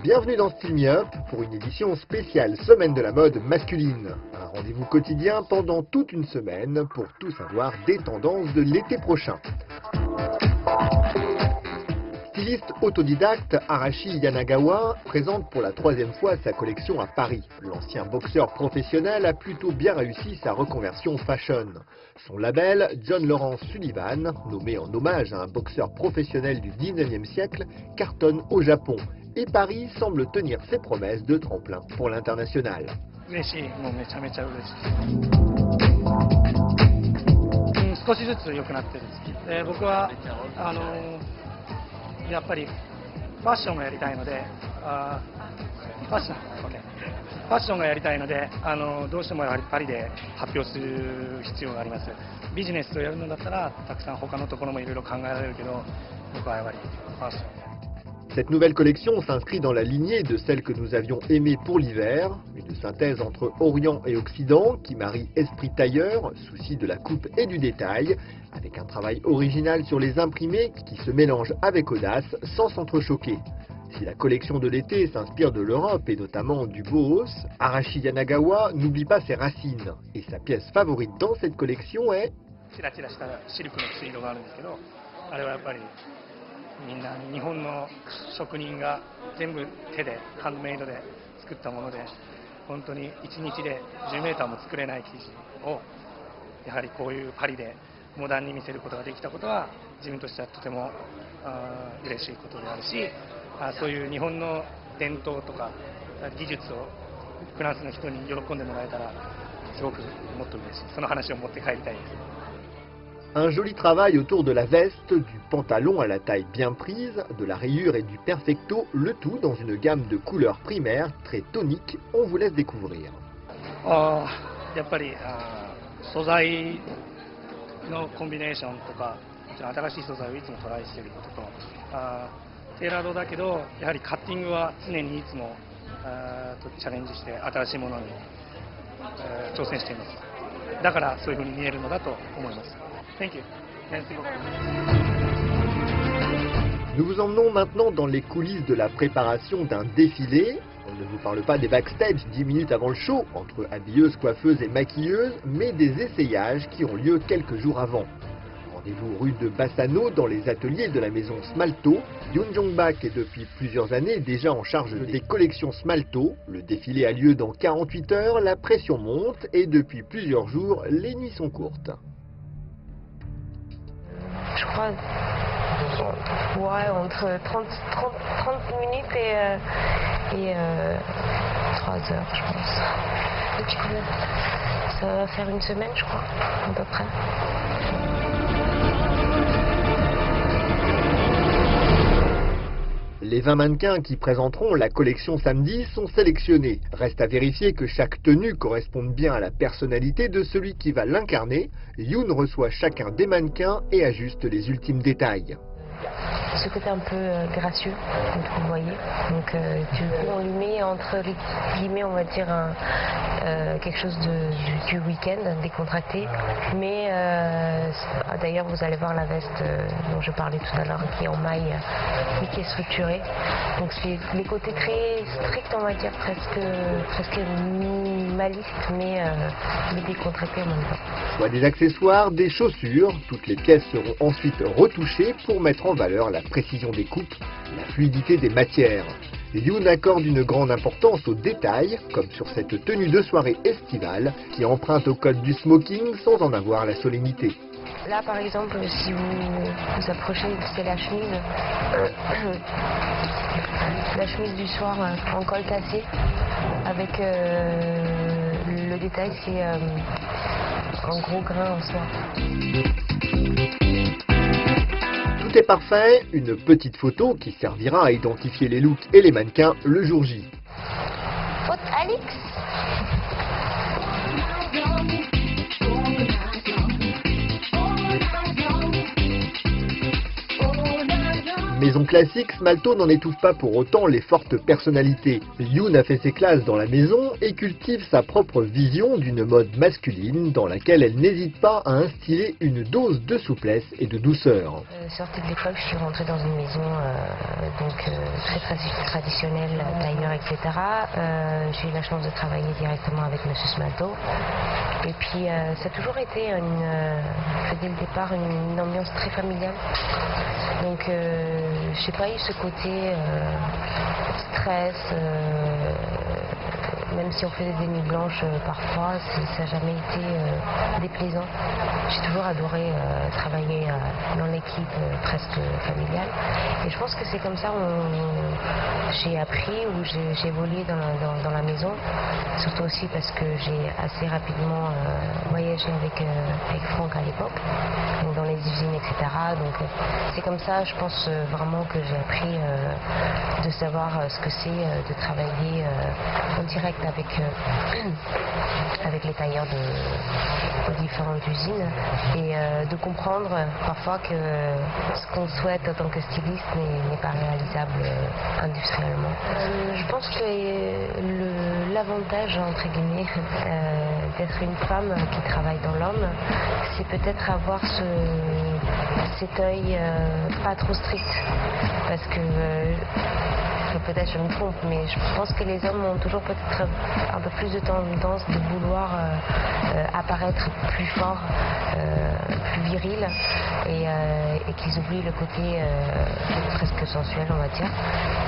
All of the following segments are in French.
Bienvenue dans Style Me Up pour une édition spéciale Semaine de la mode masculine. Un rendez-vous quotidien pendant toute une semaine pour tout savoir des tendances de l'été prochain. Styliste autodidacte, Arashi Yanagawa présente pour la troisième fois sa collection à Paris. L'ancien boxeur professionnel a plutôt bien réussi sa reconversion fashion. Son label, John Lawrence Sullivan, nommé en hommage à un boxeur professionnel du 19e siècle, cartonne au Japon. Et Paris semble tenir ses promesses de tremplin pour l'international. 少しずつ良くなってるんですで僕はやっぱりファッションがやりたいのでファッションがやりたいのでどうしてもやはりパリで発表する必要があります。ビジネスをやるのだったらたくさん他のところもいろいろ考えられるけど僕はやはりファッション。 Cette nouvelle collection s'inscrit dans la lignée de celle que nous avions aimée pour l'hiver, une synthèse entre Orient et Occident qui marie esprit tailleur, souci de la coupe et du détail, avec un travail original sur les imprimés qui se mélangent avec audace sans s'entrechoquer. Si la collection de l'été s'inspire de l'Europe et notamment du Bohos, Arashi Yanagawa n'oublie pas ses racines et sa pièce favorite dans cette collection est チラチラしたシルクのツイードがあるんですけど、あれはやっぱりみんな日本の職人が全部手でハンドメイドで作ったもので、本当に1日で10メーターも作れない生地をやはりこういうパリでモダンに見せることができたことは自分としてはとても嬉しいことであるし、そういう日本の伝統とか技術をフランスの人に喜んでもらえたらすごくもっと嬉しい。その話を持って帰りたいです。 Un joli travail autour de la veste, du pantalon à la taille bien prise, de la rayure et du perfecto, le tout dans une gamme de couleurs primaires très toniques. On vous laisse découvrir. やっぱり素材のコンビネーションとか、新しい素材をいつもトライしていることと、テーラードだけどやはりカッティングは常にいつもチャレンジして新しいものに挑戦しています。だからそういう風に見えるのだと思います。 Thank you. Merci beaucoup. Nous vous emmenons maintenant dans les coulisses de la préparation d'un défilé. On ne vous parle pas des backstage 10 minutes avant le show, entre habilleuses, coiffeuses et maquilleuses, mais des essayages qui ont lieu quelques jours avant. Rendez-vous rue de Bassano dans les ateliers de la maison Smalto. Yoon Jong-bak est depuis plusieurs années déjà en charge des collections Smalto. Le défilé a lieu dans 48 heures, la pression monte et depuis plusieurs jours, les nuits sont courtes. Je crois, ouais, entre 30 minutes et 3 heures, je pense. Depuis combien? Ça va faire une semaine, je crois, à peu près. Les 20 mannequins qui présenteront la collection samedi sont sélectionnés. Reste à vérifier que chaque tenue corresponde bien à la personnalité de celui qui va l'incarner. Yoon reçoit chacun des mannequins et ajuste les ultimes détails. Ce côté un peu gracieux, comme vous voyez. Donc du coup on lui met entre les guillemets, on va dire quelque chose du week-end, décontracté. Mais d'ailleurs vous allez voir la veste dont je parlais tout à l'heure qui est en maille, mais qui est structurée. Donc c'est les côtés très stricts, on va dire presque minimaliste, mais décontracté en même temps. Soit des accessoires, des chaussures, toutes les pièces seront ensuite retouchées pour mettre en valeur la précision des coupes, la fluidité des matières. Yoon accorde une grande importance aux détails, comme sur cette tenue de soirée estivale, qui emprunte au code du smoking sans en avoir la solennité. Là par exemple, si vous approchez, c'est la chemise. La chemise du soir en col cassé, avec le détail, c'est un gros grain en soie. Tout est parfait, une petite photo qui servira à identifier les looks et les mannequins le jour J. Faute Alix. maison classique, Smalto n'en étouffe pas pour autant les fortes personnalités. Youn a fait ses classes dans la maison et cultive sa propre vision d'une mode masculine dans laquelle elle n'hésite pas à instiller une dose de souplesse et de douceur. Sortie de l'école, je suis rentrée dans une maison très traditionnelle, tailleur, etc. J'ai eu la chance de travailler directement avec M. Smalto. Et puis ça a toujours été dès le départ une ambiance très familiale. Donc je sais pas, eu ce côté stress, même si on faisait des nuits blanches parfois, ça n'a jamais été déplaisant. J'ai toujours adoré travailler dans l'équipe presque familiale. Et je pense que c'est comme ça que j'ai appris ou j'ai évolué dans la maison. Surtout aussi parce que j'ai assez rapidement voyagé avec Franck à l'époque, donc dans les usines, etc. Donc c'est comme ça, je pense vraiment que j'ai appris de savoir ce que c'est de travailler en direct avec les tailleurs de différentes usines et de comprendre parfois que ce qu'on souhaite en tant que styliste n'est pas réalisable industriellement. Je pense que l'avantage, entre guillemets, d'être une femme qui travaille dans l'homme, c'est peut-être avoir cet œil pas trop strict, parce que peut-être je me trompe, mais je pense que les hommes ont toujours peut-être un peu plus de tendance de vouloir apparaître plus fort, plus viril, et qu'ils oublient le côté presque sensuel, on va dire.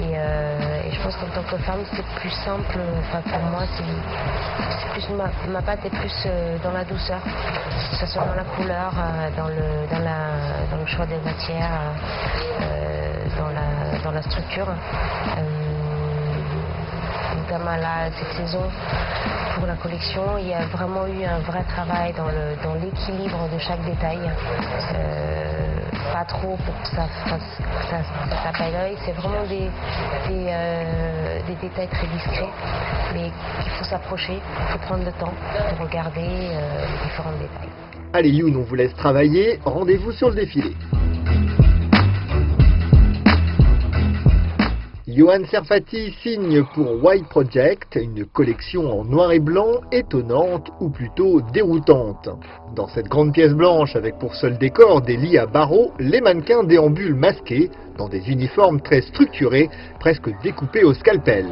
Et je pense qu'en tant que femme, c'est plus simple. Enfin, pour moi, c'est plus ma patte est plus dans la douceur, que ce soit dans la couleur, dans le choix des matières, dans la structure. Notamment là, cette saison, pour la collection, il y a vraiment eu un vrai travail dans l'équilibre de chaque détail. Pas trop pour que ça tape à l'œil, c'est vraiment des détails très discrets, mais il faut s'approcher, il faut prendre le temps de regarder les différents détails. Allez Youn, on vous laisse travailler, rendez-vous sur le défilé. Yohan Serfaty signe pour White Project, une collection en noir et blanc étonnante ou plutôt déroutante. Dans cette grande pièce blanche avec pour seul décor des lits à barreaux, les mannequins déambulent masqués dans des uniformes très structurés, presque découpés au scalpel.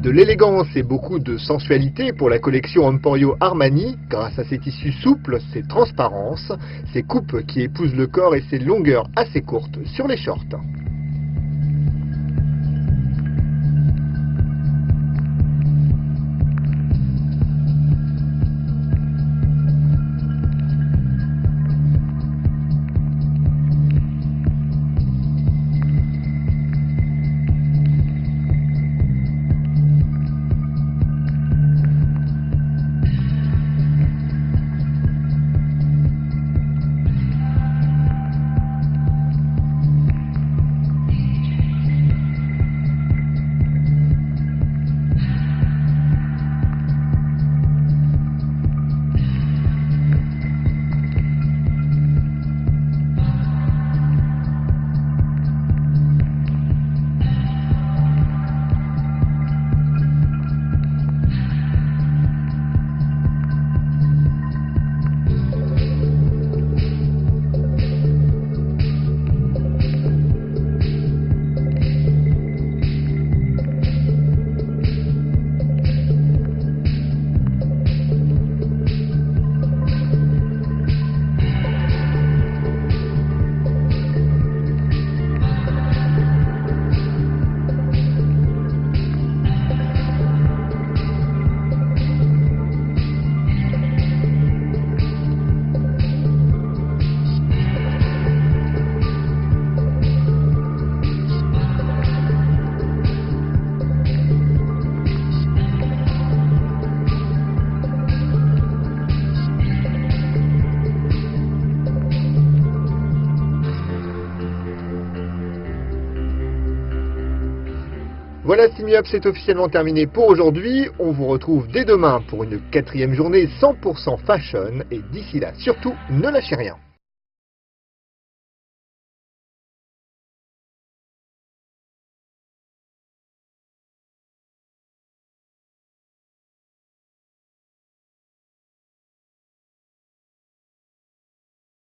De l'élégance et beaucoup de sensualité pour la collection Emporio Armani, grâce à ses tissus souples, ses transparences, ses coupes qui épousent le corps et ses longueurs assez courtes sur les shorts. Voilà, Steamy Up, c'est officiellement terminé pour aujourd'hui. On vous retrouve dès demain pour une 4e journée 100% fashion. Et d'ici là, surtout, ne lâchez rien.